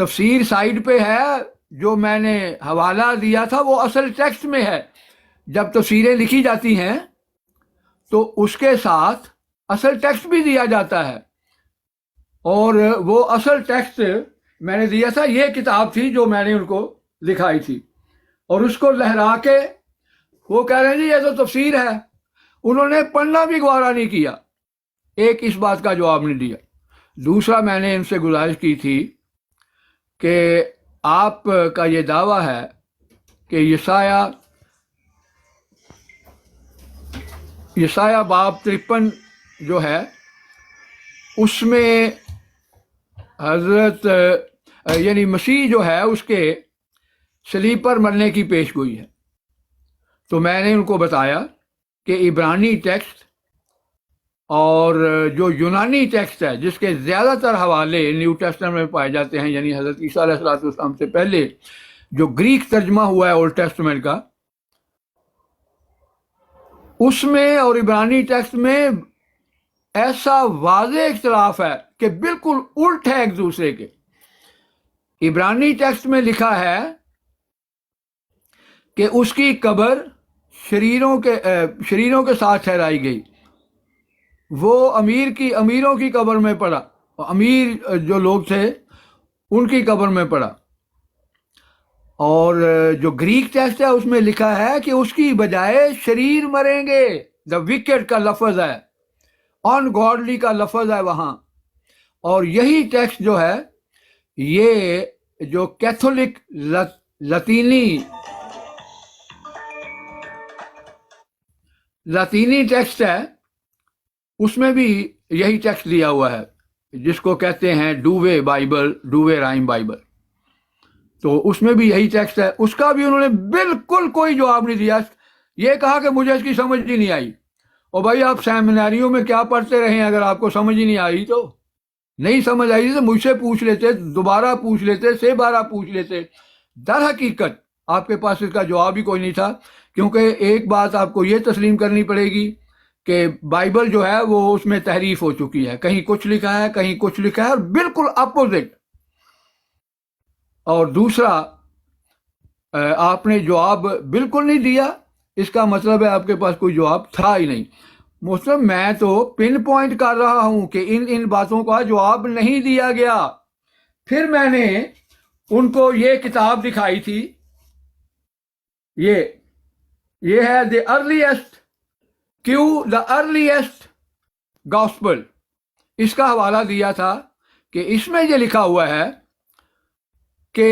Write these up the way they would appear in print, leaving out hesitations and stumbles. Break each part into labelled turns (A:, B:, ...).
A: تفسیر سائٹ پہ ہے، جو میں نے حوالہ دیا تھا وہ اصل ٹیکسٹ میں ہے. جب تفسیریں لکھی جاتی ہیں تو اس کے ساتھ اصل ٹیکسٹ بھی دیا جاتا ہے، اور وہ اصل ٹیکسٹ میں نے دیا تھا. یہ کتاب تھی جو میں نے ان کو لکھائی تھی، اور اس کو لہرا کے وہ کہہ رہے ہیں جی یہ تو تفسیر ہے. انہوں نے پڑھنا بھی گوارا نہیں کیا. ایک اس بات کا جواب نہیں دیا. دوسرا میں نے ان سے گزارش کی تھی کہ آپ کا یہ دعویٰ ہے کہ یسایہ باب 53 جو ہے اس میں حضرت یعنی مسیح جو ہے اس کے صلیب پر مرنے کی پیش گوئی ہے. تو میں نے ان کو بتایا کہ عبرانی ٹیکسٹ اور جو یونانی ٹیکسٹ ہے جس کے زیادہ تر حوالے نیو ٹیسٹمنٹ میں پائے جاتے ہیں، یعنی حضرت عیسیٰ علیہ السلام سے پہلے جو گریک ترجمہ ہوا ہے اولڈ ٹیسٹمنٹ کا، اس میں اور عبرانی ٹیکسٹ میں ایسا واضح اختلاف ہے کہ بالکل الٹ ہے ایک دوسرے کے. عبرانی ٹیکسٹ میں لکھا ہے کہ اس کی قبر شریروں کے ساتھ ٹھہرائی گئی. وہ امیروں کی قبر میں پڑا، امیر جو لوگ تھے ان کی قبر میں پڑا. اور جو گریک ٹیکسٹ ہے اس میں لکھا ہے کہ اس کی بجائے شریر مریں گے. دا وکٹ کا لفظ ہے، ان گاڈلی کا لفظ ہے وہاں. اور یہی ٹیکسٹ جو ہے، یہ جو کیتھولک لاطینی ٹیکسٹ ہے اس میں بھی یہی ٹیکسٹ دیا ہوا ہے، جس کو کہتے ہیں ڈووے بائبل، ڈووے رائم بائبل. تو اس میں بھی یہی ٹیکسٹ ہے. اس کا بھی انہوں نے بالکل کوئی جواب نہیں دیا. یہ کہا کہ مجھے اس کی سمجھ ہی نہیں آئی. اور بھائی آپ سیمیناریوں میں کیا پڑھتے رہے ہیں؟ اگر آپ کو سمجھ ہی نہیں آئی تو نہیں سمجھ آئی تو مجھ سے پوچھ لیتے، دوبارہ پوچھ لیتے، سے بارہ پوچھ لیتے. در حقیقت آپ کے پاس اس کا جواب ہی کوئی نہیں تھا، کیونکہ ایک بات آپ کو یہ تسلیم کرنی پڑے گی کہ بائبل جو ہے وہ اس میں تحریف ہو چکی ہے. کہیں کچھ لکھا ہے، کہیں کچھ لکھا ہے، اور بالکل اپوزٹ. اور دوسرا آپ نے جواب بالکل نہیں دیا، اس کا مطلب ہے آپ کے پاس کوئی جواب تھا ہی نہیں. محترم میں تو پن پوائنٹ کر رہا ہوں کہ ان باتوں کا جواب نہیں دیا گیا. پھر میں نے ان کو یہ کتاب دکھائی تھی، یہ ہے دا ارلیسٹ گاسپل. اس کا حوالہ دیا تھا کہ اس میں یہ لکھا ہوا ہے کہ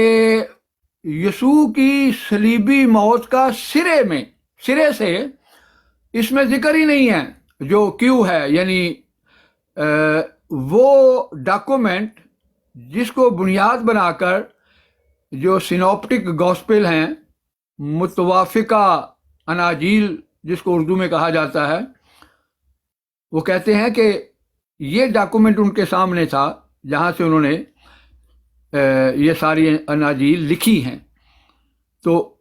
A: یسوع کی صلیبی موت کا سرے سے اس میں ذکر ہی نہیں ہے. جو کیوں ہے یعنی وہ ڈاکومنٹ جس کو بنیاد بنا کر جو سینوپٹک گاسپل ہیں، متوافقہ اناجیل جس کو اردو میں کہا جاتا ہے، وہ کہتے ہیں کہ یہ ڈاکومنٹ ان کے سامنے تھا جہاں سے انہوں نے یہ ساری اناجیل لکھی ہیں. تو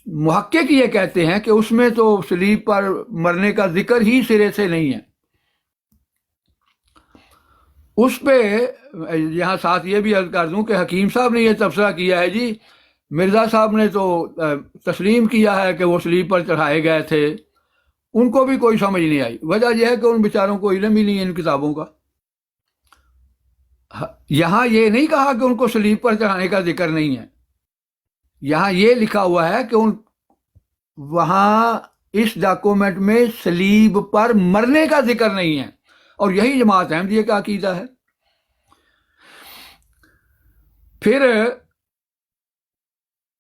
A: محقق یہ کہتے ہیں کہ اس میں تو صلیب پر مرنے کا ذکر ہی سرے سے نہیں ہے. اس پہ یہاں ساتھ یہ بھی عرض کر دوں کہ حکیم صاحب نے یہ تبصرہ کیا ہے، جی مرزا صاحب نے تو تسلیم کیا ہے کہ وہ صلیب پر چڑھائے گئے تھے. ان کو بھی کوئی سمجھ نہیں آئی. وجہ یہ ہے کہ ان بیچاروں کو علم ہی نہیں ہے ان کتابوں کا. یہاں یہ نہیں کہا کہ ان کو صلیب پر چڑھانے کا ذکر نہیں ہے. یہاں یہ لکھا ہوا ہے کہ وہاں اس ڈاکومنٹ میں صلیب پر مرنے کا ذکر نہیں ہے. اور یہی جماعت احمدیہ کا عقیدہ ہے. پھر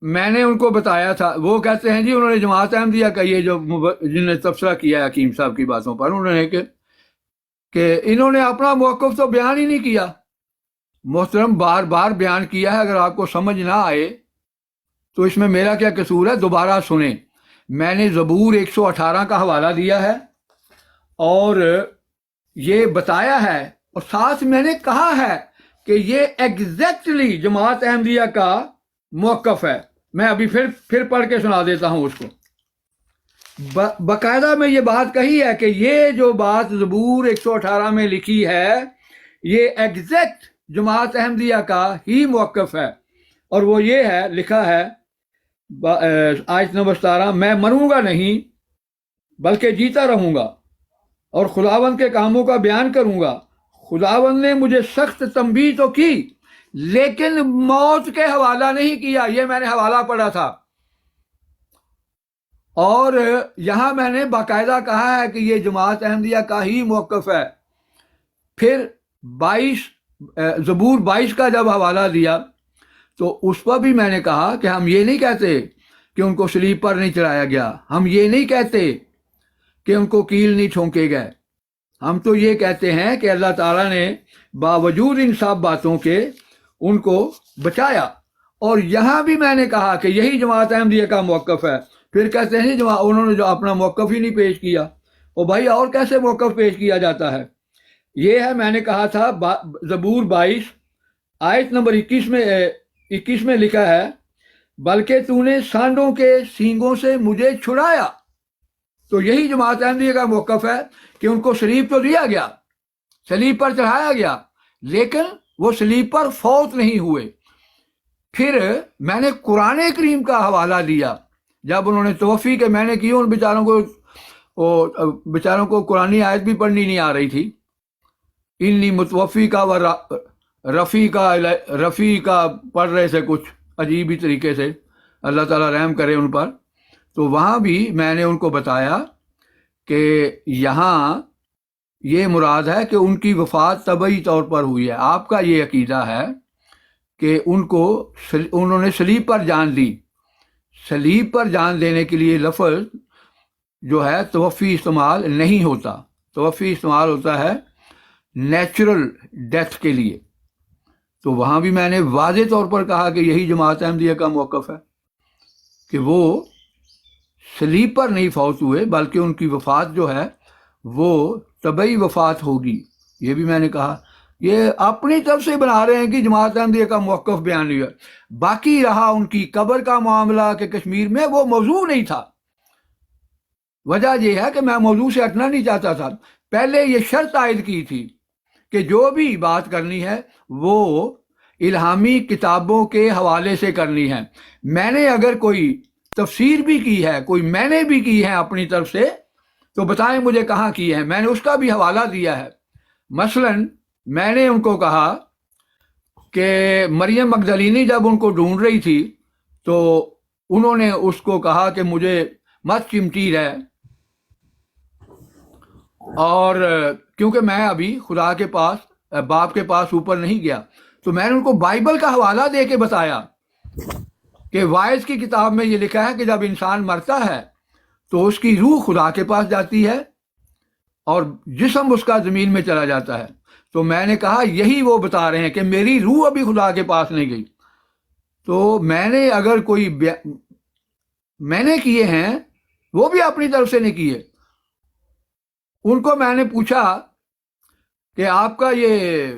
A: میں نے ان کو بتایا تھا، وہ کہتے ہیں جی انہوں نے جماعت احمدیہ کا یہ جو جن نے تبصرہ کیا ہے حکیم صاحب کی باتوں پر، انہوں نے کہ انہوں نے اپنا موقف تو بیان ہی نہیں کیا. محترم بار بار بیان کیا ہے. اگر آپ کو سمجھ نہ آئے تو اس میں میرا کیا قصور ہے؟ دوبارہ سنیں. میں نے زبور 118 کا حوالہ دیا ہے اور یہ بتایا ہے، اور ساتھ میں نے کہا ہے کہ یہ ایگزیکٹلی جماعت احمدیہ کا موقف ہے. میں ابھی پھر پڑھ کے سنا دیتا ہوں اس کو. باقاعدہ میں یہ بات کہی ہے کہ یہ جو بات زبور 118 میں لکھی ہے، یہ ایگزیکٹ جماعت احمدیہ کا ہی موقف ہے، اور وہ یہ ہے، لکھا ہے آیت نمبر 17، میں مروں گا نہیں بلکہ جیتا رہوں گا اور خداوند کے کاموں کا بیان کروں گا۔ خداوند نے مجھے سخت تنبیہ تو کی لیکن موت کے حوالہ نہیں کیا، یہ میں نے حوالہ پڑھا تھا، اور یہاں میں نے باقاعدہ کہا ہے کہ یہ جماعت احمدیہ کا ہی موقف ہے۔ پھر 22 زبور 22 کا جب حوالہ دیا تو اس پر بھی میں نے کہا کہ ہم یہ نہیں کہتے کہ ان کو صلیب پر نہیں چڑھایا گیا، ہم یہ نہیں کہتے کہ ان کو کیل نہیں ٹھونکے گئے، ہم تو یہ کہتے ہیں کہ اللہ تعالیٰ نے باوجود ان سب باتوں کے ان کو بچایا۔ اور یہاں بھی میں نے کہا کہ یہی جماعت احمدیہ کا موقف ہے۔ پھر کہتے ہیں انہوں نے جو اپنا موقف ہی نہیں پیش کیا، اور بھائی اور کیسے موقف پیش کیا جاتا ہے؟ یہ ہے، میں نے کہا تھا زبور 22 آیت نمبر 21 میں لکھا ہے، بلکہ تو نے سانڈوں کے سینگوں سے مجھے چھڑایا۔ تو یہی جماعت احمدیہ کا موقف ہے کہ ان کو صلیب تو دیا گیا، صلیب پر چڑھایا گیا، لیکن وہ صلیب پر فوت نہیں ہوئے۔ پھر میں نے قرآن کریم کا حوالہ دیا، جب انہوں نے توفی کہ میں نے کی، ان بیچاروں کو قرآن آیت بھی پڑھنی نہیں آ رہی تھی، انی متوفی کا و رفیع کا پڑھ رہے تھے کچھ عجیب ہی طریقے سے، اللہ تعالیٰ رحم کرے ان پر۔ تو وہاں بھی میں نے ان کو بتایا کہ یہاں یہ مراد ہے کہ ان کی وفات طبعی طور پر ہوئی ہے۔ آپ کا یہ عقیدہ ہے کہ انہوں نے صلیب پر جان دی۔ صلیب پر جان دینے کے لیے لفظ جو ہے توفی استعمال نہیں ہوتا، توفی استعمال ہوتا ہے نیچرل ڈیتھ کے لیے۔ تو وہاں بھی میں نے واضح طور پر کہا کہ یہی جماعت احمدیہ کا موقف ہے کہ وہ صلیب پر نہیں فوت ہوئے، بلکہ ان کی وفات جو ہے وہ طبعی وفات ہوگی۔ یہ بھی میں نے کہا، یہ اپنی طرف سے بنا رہے ہیں کہ جماعت احمدیہ کا موقف بیان نہیں ہوا۔ باقی رہا ان کی قبر کا معاملہ کہ کشمیر میں وہ موضوع نہیں تھا۔ وجہ یہ ہے کہ میں موضوع سے ہٹنا نہیں چاہتا تھا۔ پہلے یہ شرط عائد کی تھی کہ جو بھی بات کرنی ہے وہ الہامی کتابوں کے حوالے سے کرنی ہے۔ میں نے اگر کوئی تفسیر بھی کی ہے، کوئی میں نے بھی کی ہے اپنی طرف سے، تو بتائیں مجھے کہاں کی ہے، میں نے اس کا بھی حوالہ دیا ہے۔ مثلاً میں نے ان کو کہا کہ مریم مگدلینی جب ان کو ڈھونڈ رہی تھی تو انہوں نے اس کو کہا کہ مجھے مت چمٹی رہے، اور کیونکہ میں ابھی خدا کے پاس، باپ کے پاس اوپر نہیں گیا، تو میں نے ان کو بائبل کا حوالہ دے کے بتایا کہ وائز کی کتاب میں یہ لکھا ہے کہ جب انسان مرتا ہے تو اس کی روح خدا کے پاس جاتی ہے اور جسم اس کا زمین میں چلا جاتا ہے۔ تو میں نے کہا یہی وہ بتا رہے ہیں کہ میری روح ابھی خدا کے پاس نہیں گئی۔ تو میں نے اگر کوئی میں نے کیے ہیں، وہ بھی اپنی طرف سے نہیں کیے۔ ان کو میں نے پوچھا کہ آپ کا یہ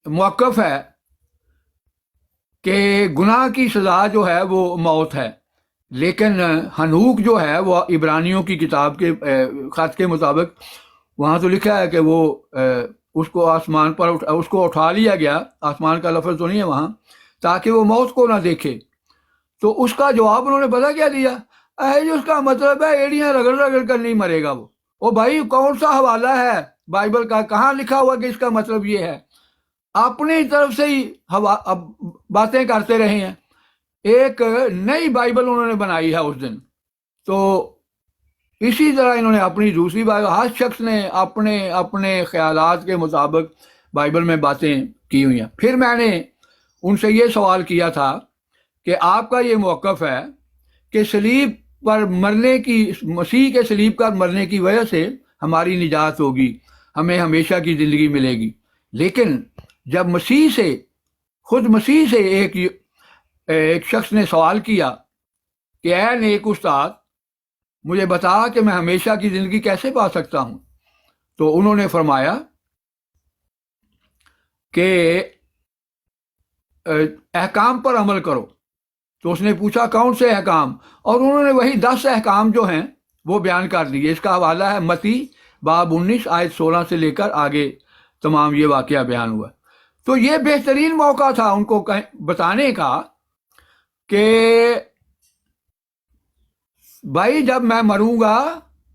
A: موقف ہے کہ گناہ کی سزا جو ہے وہ موت ہے، لیکن حنوک جو ہے وہ عبرانیوں کی کتاب کے خط کے مطابق وہاں تو لکھا ہے کہ وہ اس کو آسمان پر اس کو اٹھا لیا گیا، آسمان کا لفظ تو نہیں ہے وہاں، تاکہ وہ موت کو نہ دیکھے۔ تو اس کا جواب انہوں نے پتہ کیا دیا؟ جو اس کا مطلب ہے ایڑیاں رگڑ رگڑ کر نہیں مرے گا وہ۔ او بھائی کون سا حوالہ ہے بائبل کا؟ کہاں لکھا ہوا کہ اس کا مطلب یہ ہے؟ اپنی طرف سے ہی باتیں کرتے رہے ہیں۔ ایک نئی بائبل انہوں نے بنائی ہے اس دن۔ تو اسی طرح انہوں نے اپنی دوسری بائبل، ہر شخص نے اپنے اپنے خیالات کے مطابق بائبل میں باتیں کی ہوئی ہیں۔ پھر میں نے ان سے یہ سوال کیا تھا کہ آپ کا یہ موقف ہے کہ صلیب پر مرنے کی، مسیح کے صلیب پر مرنے کی وجہ سے ہماری نجات ہوگی، ہمیں ہمیشہ کی زندگی ملے گی، لیکن جب مسیح سے، خود مسیح سے ایک شخص نے سوال کیا کہ اے نیک استاد مجھے بتا کہ میں ہمیشہ کی زندگی کیسے پا سکتا ہوں، تو انہوں نے فرمایا کہ احکام پر عمل کرو۔ تو اس نے پوچھا کون سے احکام؟ اور انہوں نے وہی 10 احکام جو ہیں وہ بیان کر دیے۔ اس کا حوالہ ہے متی باب 19 آیت 16 سے لے کر آگے تمام یہ واقعہ بیان ہوا۔ تو یہ بہترین موقع تھا ان کو بتانے کا کہ بھائی جب میں مروں گا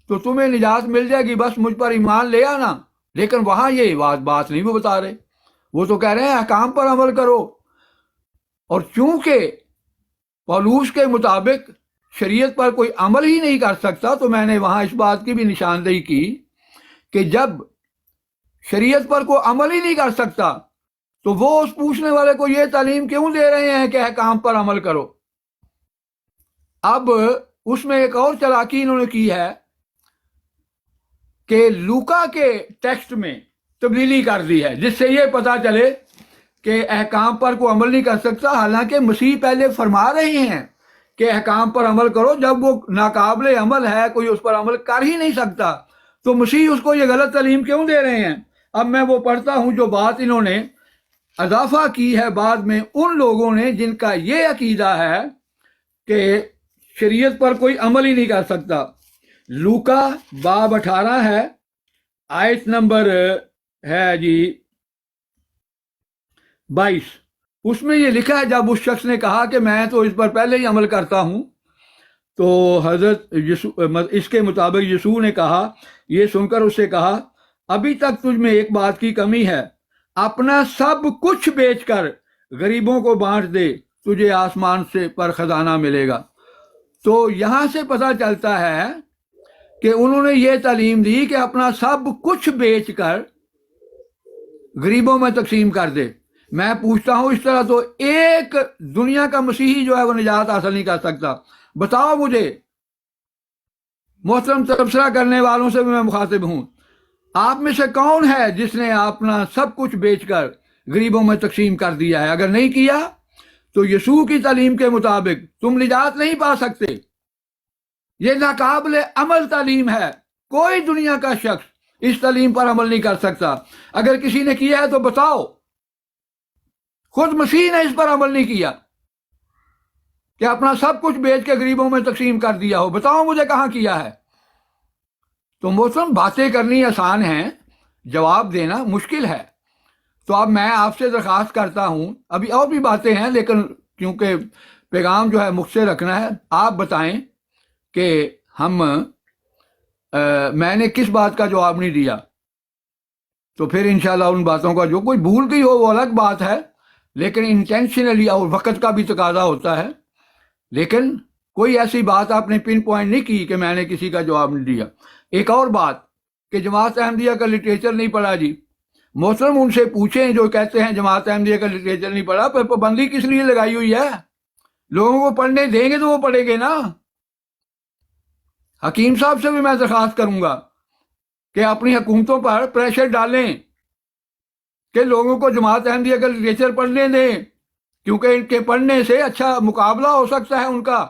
A: تو تمہیں نجات مل جائے گی، بس مجھ پر ایمان لے آنا. لیکن وہاں یہ بات نہیں وہ بتا رہے، وہ تو کہہ رہے ہیں احکام پر عمل کرو. اور چونکہ پولوس کے مطابق شریعت پر کوئی عمل ہی نہیں کر سکتا، تو میں نے وہاں اس بات کی بھی نشاندہی کی کہ جب شریعت پر کوئی عمل ہی نہیں کر سکتا تو وہ اس پوچھنے والے کو یہ تعلیم کیوں دے رہے ہیں کہ احکام پر عمل کرو. اب اس میں ایک اور چالاکی انہوں نے کی ہے کہ لوکا کے ٹیکسٹ میں تبدیلی کر دی ہے، جس سے یہ پتہ چلے کہ احکام پر کوئی عمل نہیں کر سکتا، حالانکہ مسیح پہلے فرما رہے ہیں کہ احکام پر عمل کرو. جب وہ ناقابل عمل ہے، کوئی اس پر عمل کر ہی نہیں سکتا، تو مسیح اس کو یہ غلط تعلیم کیوں دے رہے ہیں؟ اب میں وہ پڑھتا ہوں جو بات انہوں نے اضافہ کی ہے بعد میں ان لوگوں نے جن کا یہ عقیدہ ہے کہ شریعت پر کوئی عمل ہی نہیں کر سکتا. لوکا باب 18 ہے، آیت نمبر ہے جی 22. اس میں یہ لکھا ہے جب اس شخص نے کہا کہ میں تو اس پر پہلے ہی عمل کرتا ہوں، تو حضرت اس کے مطابق یسوع نے کہا، یہ سن کر اس سے کہا ابھی تک تجھ میں ایک بات کی کمی ہے، اپنا سب کچھ بیچ کر غریبوں کو بانٹ دے، تجھے آسمان سے پر خزانہ ملے گا. تو یہاں سے پتہ چلتا ہے کہ انہوں نے یہ تعلیم دی کہ اپنا سب کچھ بیچ کر غریبوں میں تقسیم کر دے. میں پوچھتا ہوں اس طرح تو ایک دنیا کا مسیحی جو ہے وہ نجات حاصل نہیں کر سکتا. بتاؤ مجھے، محترم تبصرہ کرنے والوں سے بھی میں مخاطب ہوں، آپ میں سے کون ہے جس نے اپنا سب کچھ بیچ کر غریبوں میں تقسیم کر دیا ہے؟ اگر نہیں کیا تو یسوع کی تعلیم کے مطابق تم نجات نہیں پا سکتے. یہ ناقابل عمل تعلیم ہے، کوئی دنیا کا شخص اس تعلیم پر عمل نہیں کر سکتا. اگر کسی نے کیا ہے تو بتاؤ. خود مسیح نے اس پر عمل نہیں کیا کہ اپنا سب کچھ بیچ کے غریبوں میں تقسیم کر دیا ہو. بتاؤ مجھے کہاں کیا ہے. تو محترم باتیں کرنی آسان ہیں، جواب دینا مشکل ہے. تو اب میں آپ سے درخواست کرتا ہوں، ابھی اور بھی باتیں ہیں لیکن کیونکہ پیغام جو ہے مختصر رکھنا ہے، آپ بتائیں کہ میں نے کس بات کا جواب نہیں دیا. تو پھر انشاءاللہ ان باتوں کا جو کوئی بھول گئی ہو وہ الگ بات ہے، لیکن انٹینشنلی اور وقت کا بھی تقاضا ہوتا ہے. لیکن کوئی ایسی بات آپ نے پن پوائنٹ نہیں کی کہ میں نے کسی کا جواب نہیں دیا. ایک اور بات کہ جماعت احمدیہ کا لٹریچر نہیں پڑھا جی. محترم ان سے پوچھیں جو کہتے ہیں جماعت احمدیہ کا لٹریچر نہیں پڑھا، پھر پابندی کس لیے لگائی ہوئی ہے؟ لوگوں کو پڑھنے دیں گے تو وہ پڑھیں گے نا. حکیم صاحب سے بھی میں درخواست کروں گا کہ اپنی حکومتوں پر پریشر ڈالیں کہ لوگوں کو جماعت احمدیہ کا لٹریچر پڑھنے دیں، کیونکہ ان کے پڑھنے سے اچھا مقابلہ ہو سکتا ہے ان کا.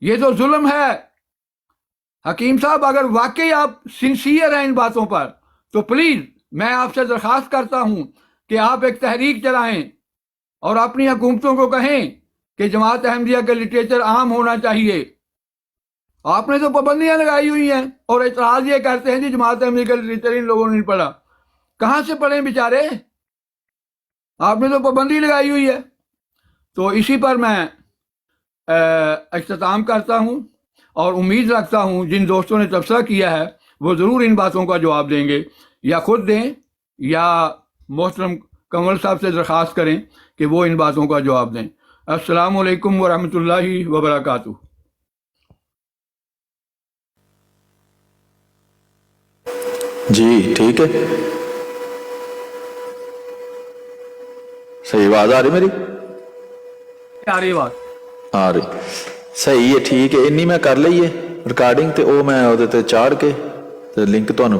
A: یہ تو ظلم ہے. حکیم صاحب اگر واقعی آپ سنسیئر ہیں ان باتوں پر تو پلیز میں آپ سے درخواست کرتا ہوں کہ آپ ایک تحریک چلائیں اور اپنی حکومتوں کو کہیں کہ جماعت احمدیہ کا لٹریچر عام ہونا چاہیے. آپ نے تو پابندیاں لگائی ہوئی ہیں اور اعتراض یہ کرتے ہیں جی جماعت احمدیہ کا لٹریچر ان لوگوں نے نہیں پڑھا. کہاں سے پڑھیں بیچارے؟ آپ نے تو پابندی لگائی ہوئی ہے. تو اسی پر میں اختتام کرتا ہوں اور امید رکھتا ہوں جن دوستوں نے تبصرہ کیا ہے وہ ضرور ان باتوں کا جواب دیں گے، یا خود دیں یا محترم کنول صاحب سے درخواست کریں کہ وہ ان باتوں کا جواب دیں. السلام علیکم ورحمۃ اللہ وبرکاتہ.
B: جی ٹھیک ہے، صحیح آواز آ رہی میری؟
A: آ رہی بات؟
B: آ رہی، صحیح ہے، ٹھیک ہے. اینی میں کر لئی ہے ریکارڈنگ تے او میں ਉਹਦੇ ਤੇ ਚਾੜ ਕੇ ਤੇ ਲਿੰਕ ਤੁਹਾਨੂੰ